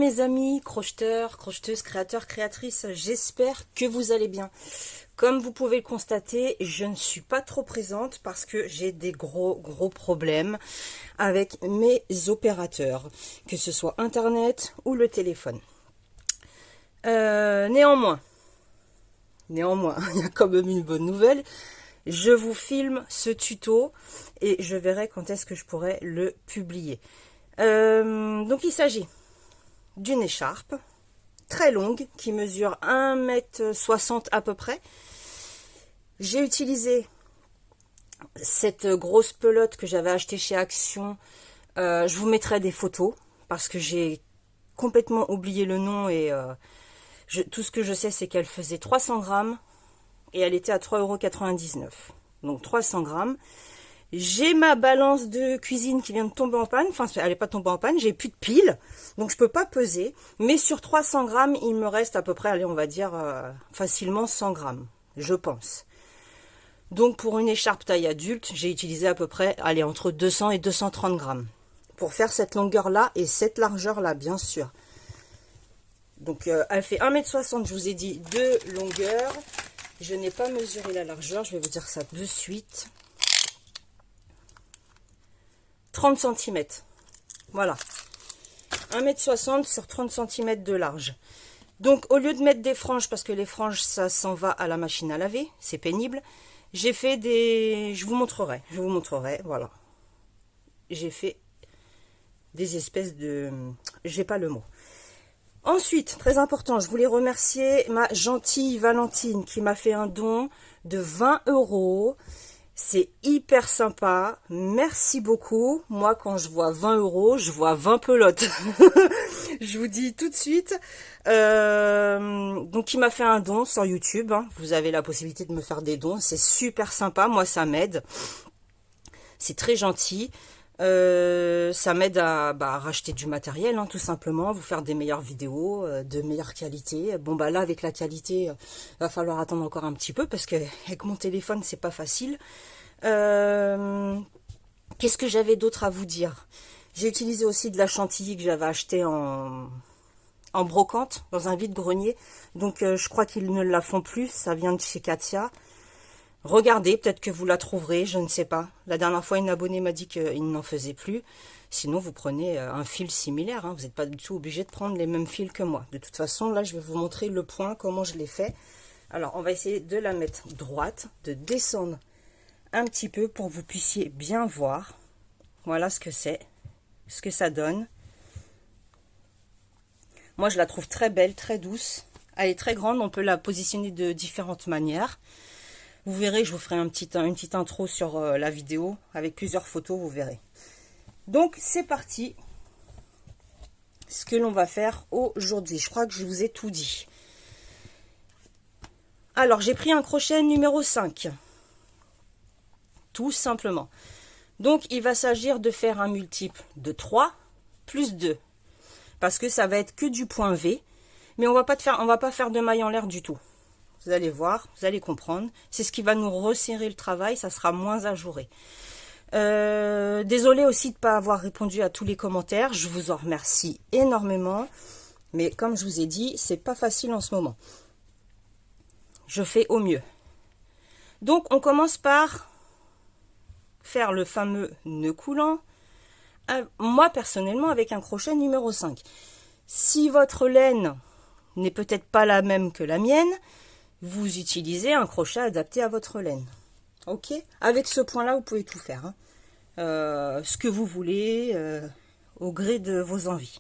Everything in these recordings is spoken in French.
mes amis crocheteurs, crocheteuses, créateurs, créatrices, j'espère que vous allez bien. Comme vous pouvez le constater, je ne suis pas trop présente parce que j'ai des gros problèmes avec mes opérateurs, que ce soit internet ou le téléphone. Néanmoins, il y a quand même une bonne nouvelle. Je vous filme ce tuto et je verrai quand est-ce que je pourrai le publier. Donc il s'agit d'une écharpe très longue qui mesure 1,60 m à peu près. J'ai utilisé cette grosse pelote que j'avais achetée chez Action. Je vous mettrai des photos parce que j'ai complètement oublié le nom et tout ce que je sais c'est qu'elle faisait 300 grammes et elle était à 3,99 €. Donc 300 grammes. J'ai ma balance de cuisine qui vient de tomber en panne. Enfin, elle n'est pas tombée en panne. J'ai plus de piles. Donc, je peux pas peser. Mais sur 300 grammes, il me reste à peu près, allez, on va dire, facilement 100 grammes. Je pense. Donc, pour une écharpe taille adulte, j'ai utilisé à peu près, allez, entre 200 et 230 grammes. Pour faire cette longueur-là et cette largeur-là, bien sûr. Donc, elle fait 1,60 m, je vous ai dit, de longueur. Je n'ai pas mesuré la largeur. Je vais vous dire ça de suite. 30 cm. Voilà. 1,60 m sur 30 cm de large. Donc, au lieu de mettre des franges, parce que les franges, ça s'en va à la machine à laver, c'est pénible, j'ai fait des... Je vous montrerai, voilà. J'ai fait des espèces de... J'ai pas le mot. Ensuite, très important, je voulais remercier ma gentille Valentine qui m'a fait un don de 20 €. C'est hyper sympa, merci beaucoup. Moi, quand je vois 20 €, je vois 20 pelotes. Je vous dis tout de suite. Donc, il m'a fait un don sur YouTube. Hein. Vous avez la possibilité de me faire des dons. C'est super sympa. Moi, ça m'aide. C'est très gentil. Ça m'aide à racheter du matériel, hein, tout simplement. Vous faire des meilleures vidéos, de meilleure qualité. Bon, bah là, avec la qualité, va falloir attendre encore un petit peu parce que avec mon téléphone, c'est pas facile. Qu'est-ce que j'avais d'autre à vous dire? J'ai utilisé aussi de la chantilly que j'avais acheté en brocante dans un vide-grenier. Donc je crois qu'ils ne la font plus. Ça vient de chez Katia. Regardez, peut-être que vous la trouverez, je ne sais pas. La dernière fois, une abonnée m'a dit qu'il n'en faisait plus. Sinon, vous prenez un fil similaire. Hein. Vous n'êtes pas du tout obligé de prendre les mêmes fils que moi. De toute façon, là, je vais vous montrer le point, comment je l'ai fait. Alors, on va essayer de la mettre droite, de descendre un petit peu pour que vous puissiez bien voir. Voilà ce que c'est, ce que ça donne. Moi, je la trouve très belle, très douce. Elle est très grande, on peut la positionner de différentes manières. Vous verrez, je vous ferai une petite intro sur la vidéo avec plusieurs photos, vous verrez. Donc, c'est parti. Ce que l'on va faire aujourd'hui. Je crois que je vous ai tout dit. Alors, j'ai pris un crochet numéro 5. Tout simplement. Donc, il va s'agir de faire un multiple de 3 plus 2. Parce que ça va être que du point V. Mais on va pas faire de maille en l'air du tout. Vous allez voir, vous allez comprendre. C'est ce qui va nous resserrer le travail, ça sera moins ajouré. Désolée aussi de ne pas avoir répondu à tous les commentaires. Je vous en remercie énormément. Mais comme je vous ai dit, c'est pas facile en ce moment. Je fais au mieux. Donc, on commence par faire le fameux nœud coulant. Moi, personnellement, avec un crochet numéro 5. Si votre laine n'est peut-être pas la même que la mienne, vous utilisez un crochet adapté à votre laine. Ok? Avec ce point-là, vous pouvez tout faire. Hein. Ce que vous voulez, au gré de vos envies.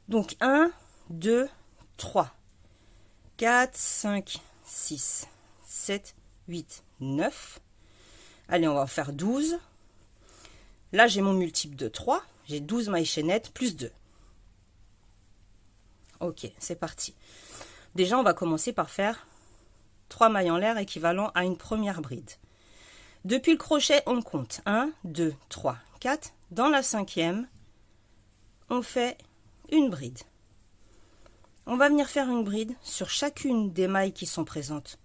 Donc, 1, 2, 3, 4, 5, 6, 7, 8, 9. Allez, on va en faire 12. Là, j'ai mon multiple de 3. J'ai 12 mailles chaînettes plus 2. Ok, c'est parti. Déjà, on va commencer par faire 3 mailles en l'air équivalent à une première bride. Depuis le crochet, on compte 1, 2, 3, 4. Dans la 5e, on fait une bride. On va venir faire une bride sur chacune des mailles qui sont présentes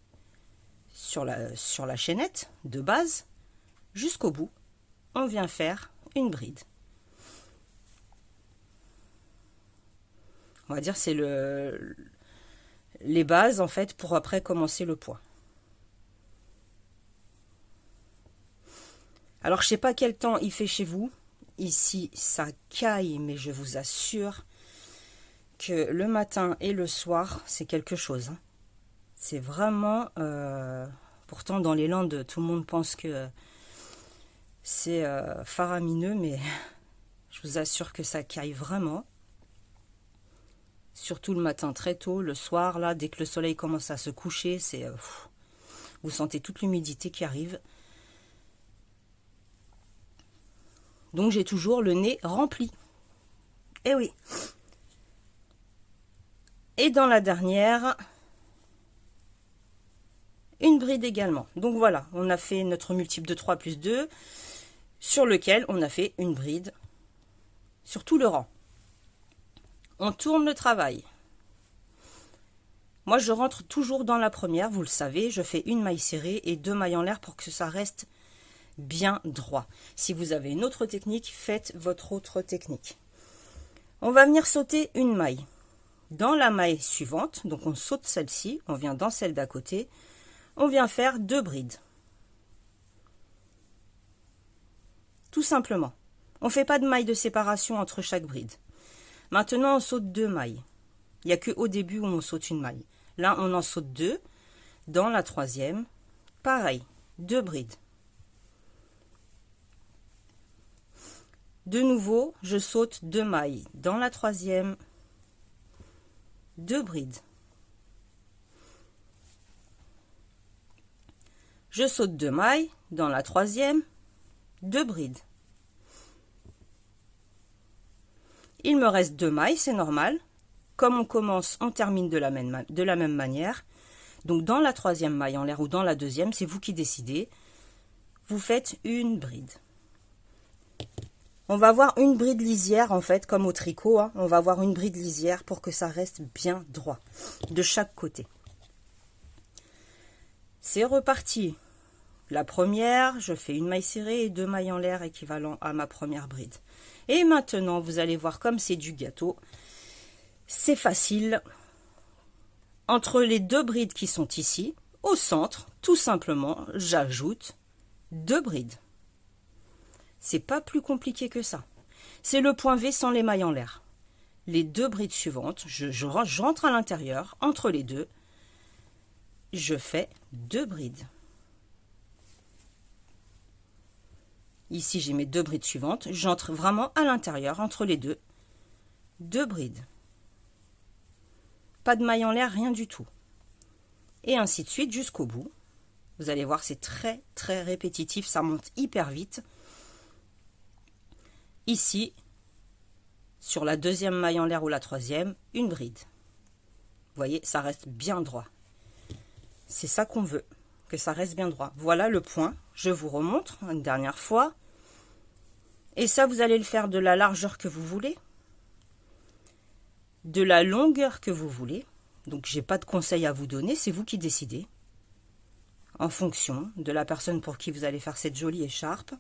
sur la chaînette de base jusqu'au bout. On vient faire une bride. On va dire c'est les bases en fait pour après commencer le point. Alors je sais pas quel temps il fait chez vous. Ici ça caille, mais je vous assure que le matin et le soir c'est quelque chose. Hein. C'est vraiment... pourtant dans les Landes tout le monde pense que c'est faramineux, mais je vous assure que ça caille vraiment. Surtout le matin très tôt, le soir, là, dès que le soleil commence à se coucher, c'est vous sentez toute l'humidité qui arrive. Donc j'ai toujours le nez rempli. Eh oui. Et dans la dernière, une bride également. Donc voilà, on a fait notre multiple de 3 plus 2, sur lequel on a fait une bride sur tout le rang. On tourne le travail. Moi, je rentre toujours dans la première, vous le savez, je fais une maille serrée et 2 mailles en l'air pour que ça reste bien droit. Si vous avez une autre technique, faites votre autre technique. On va venir sauter une maille. Dans la maille suivante, donc on saute celle-ci, on vient dans celle d'à côté, on vient faire 2 brides. Tout simplement. On ne fait pas de maille de séparation entre chaque bride. Maintenant, on saute 2 mailles. Il n'y a qu'au début où on saute une maille. Là, on en saute 2. Dans la troisième, pareil, 2 brides. De nouveau, je saute 2 mailles. Dans la troisième, 2 brides. Je saute 2 mailles. Dans la troisième, 2 brides. Il me reste 2 mailles, c'est normal. Comme on commence, on termine de la même manière. Donc dans la troisième maille en l'air ou dans la deuxième, c'est vous qui décidez. Vous faites une bride. On va avoir une bride lisière en fait, comme au tricot. Hein. On va avoir une bride lisière pour que ça reste bien droit de chaque côté. C'est reparti. La première, je fais une maille serrée et 2 mailles en l'air équivalent à ma première bride. Et maintenant, vous allez voir comme c'est du gâteau. C'est facile. Entre les 2 brides qui sont ici, au centre, tout simplement, j'ajoute 2 brides. C'est pas plus compliqué que ça. C'est le point V sans les mailles en l'air. Les 2 brides suivantes, je rentre à l'intérieur, entre les deux, je fais 2 brides. Ici, j'ai mes 2 brides suivantes. J'entre vraiment à l'intérieur, entre les deux. 2 brides. Pas de maille en l'air, rien du tout. Et ainsi de suite jusqu'au bout. Vous allez voir, c'est très, très répétitif. Ça monte hyper vite. Ici, sur la deuxième maille en l'air ou la troisième, une bride. Vous voyez, ça reste bien droit. C'est ça qu'on veut, que ça reste bien droit. Voilà le point. Je vous remontre une dernière fois. Et ça, vous allez le faire de la largeur que vous voulez, de la longueur que vous voulez. Donc, j'ai pas de conseil à vous donner, c'est vous qui décidez. En fonction de la personne pour qui vous allez faire cette jolie écharpe.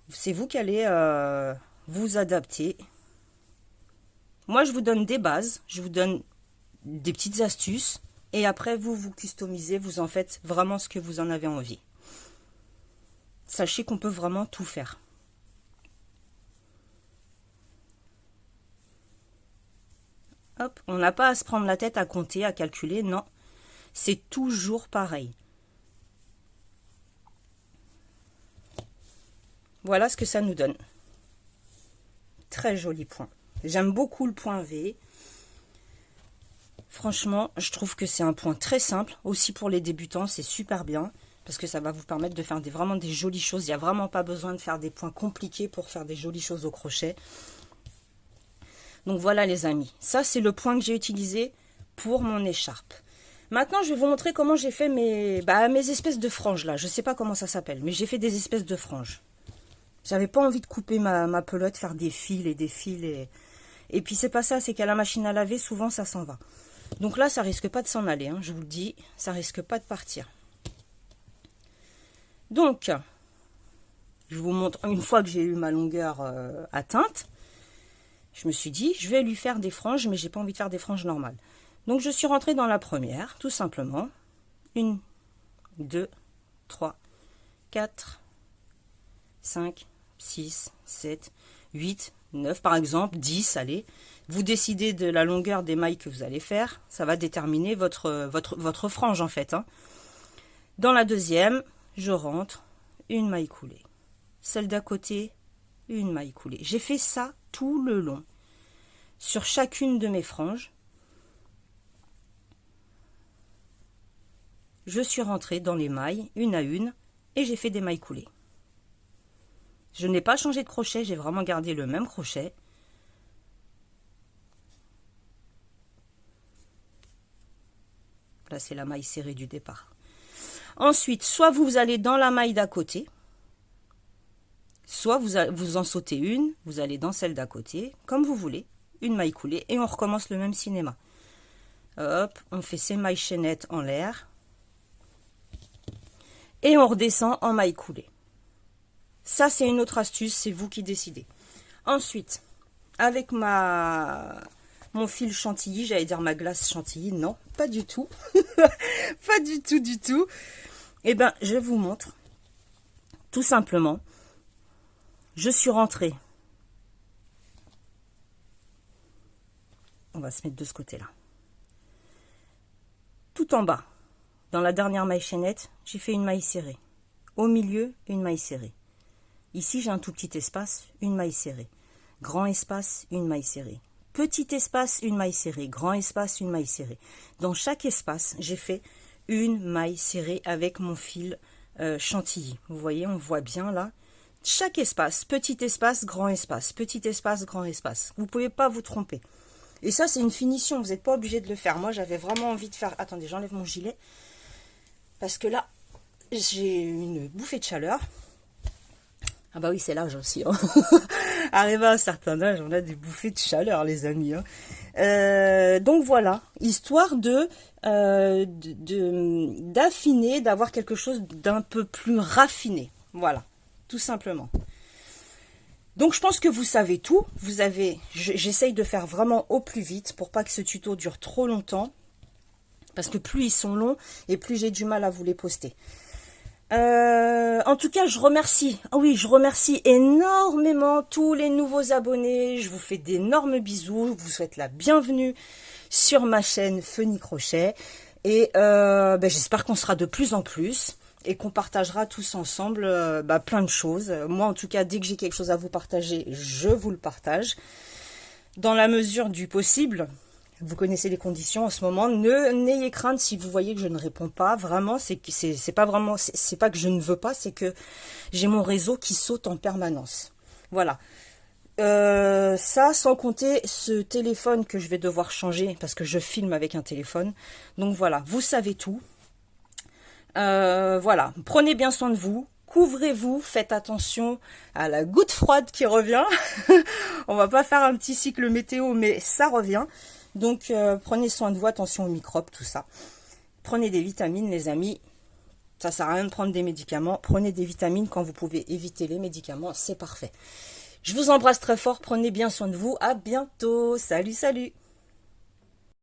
C'est vous qui allez vous adapter. Moi, je vous donne des bases, je vous donne des petites astuces. Et après, vous customisez, vous en faites vraiment ce que vous en avez envie. Sachez qu'on peut vraiment tout faire. Hop, on n'a pas à se prendre la tête à compter, à calculer, non. C'est toujours pareil. Voilà ce que ça nous donne. Très joli point. J'aime beaucoup le point V. Franchement, je trouve que c'est un point très simple. Aussi pour les débutants, c'est super bien. Parce que ça va vous permettre de faire vraiment des jolies choses. Il n'y a vraiment pas besoin de faire des points compliqués pour faire des jolies choses au crochet. Donc voilà les amis. Ça, c'est le point que j'ai utilisé pour mon écharpe. Maintenant, je vais vous montrer comment j'ai fait mes espèces de franges là. Je ne sais pas comment ça s'appelle, mais j'ai fait des espèces de franges. J'avais pas envie de couper ma pelote, faire des fils et des fils. Et puis c'est pas ça, c'est qu'à la machine à laver, souvent ça s'en va. Donc là, ça risque pas de s'en aller, hein, je vous le dis, ça risque pas de partir. Donc, je vous montre une fois que j'ai eu ma longueur atteinte. je me suis dit, je vais lui faire des franges, mais j'ai pas envie de faire des franges normales. Donc je suis rentrée dans la première, tout simplement. 1, 2, 3, 4, 5, 6, 7, 8, 9 par exemple, 10, allez. Vous décidez de la longueur des mailles que vous allez faire. Ça va déterminer votre frange en fait. Hein. Dans la deuxième, je rentre, une maille coulée. Celle d'à côté, une maille coulée. J'ai fait ça tout le long. Sur chacune de mes franges, je suis rentrée dans les mailles, une à une, et j'ai fait des mailles coulées. Je n'ai pas changé de crochet, j'ai vraiment gardé le même crochet. Là, c'est la maille serrée du départ. Ensuite, soit vous allez dans la maille d'à côté, soit vous en sautez une, vous allez dans celle d'à côté, comme vous voulez, une maille coulée, et on recommence le même cinéma. Hop, on fait ces mailles chaînettes en l'air, et on redescend en maille coulée. Ça, c'est une autre astuce, c'est vous qui décidez. Ensuite, avec mon fil chantilly, j'allais dire ma glace chantilly, non, pas du tout. Pas du tout, du tout. Eh bien, je vous montre. Tout simplement, je suis rentrée. On va se mettre de ce côté-là. Tout en bas, dans la dernière maille chaînette, j'ai fait une maille serrée. Au milieu, une maille serrée. Ici, j'ai un tout petit espace, une maille serrée. Grand espace, une maille serrée. Petit espace, une maille serrée. Grand espace, une maille serrée. Dans chaque espace, j'ai fait une maille serrée avec mon fil chantilly. Vous voyez, on voit bien là. Chaque espace, petit espace, grand espace. Petit espace, grand espace. Vous ne pouvez pas vous tromper. Et ça, c'est une finition. Vous n'êtes pas obligé de le faire. Moi, j'avais vraiment envie de faire... Attendez, j'enlève mon gilet. Parce que là, j'ai une bouffée de chaleur. Ah bah oui, c'est l'âge aussi. Hein. Arrivé à un certain âge, on a des bouffées de chaleur, les amis. Hein. Donc voilà, histoire d'affiner, d'avoir quelque chose d'un peu plus raffiné. Voilà, tout simplement. Donc je pense que vous savez tout. J'essaye de faire vraiment au plus vite pour pas que ce tuto dure trop longtemps. Parce que plus ils sont longs et plus j'ai du mal à vous les poster. En tout cas, je remercie énormément tous les nouveaux abonnés. Je vous fais d'énormes bisous. Je vous souhaite la bienvenue sur ma chaîne Feuny Crochet. Et j'espère qu'on sera de plus en plus et qu'on partagera tous ensemble plein de choses. Moi, en tout cas, dès que j'ai quelque chose à vous partager, je vous le partage. Dans la mesure du possible. Vous connaissez les conditions en ce moment. N'ayez crainte si vous voyez que je ne réponds pas. Vraiment, c'est pas que je ne veux pas, c'est que j'ai mon réseau qui saute en permanence. Voilà. Ça, sans compter ce téléphone que je vais devoir changer parce que je filme avec un téléphone. Donc voilà, vous savez tout. Voilà, prenez bien soin de vous. Couvrez-vous, faites attention à la goutte froide qui revient. On va pas faire un petit cycle météo, mais ça revient. Donc, prenez soin de vous, attention aux microbes, tout ça. Prenez des vitamines, les amis. Ça sert à rien de prendre des médicaments. Prenez des vitamines quand vous pouvez éviter les médicaments, c'est parfait. Je vous embrasse très fort, prenez bien soin de vous. À bientôt. Salut, salut.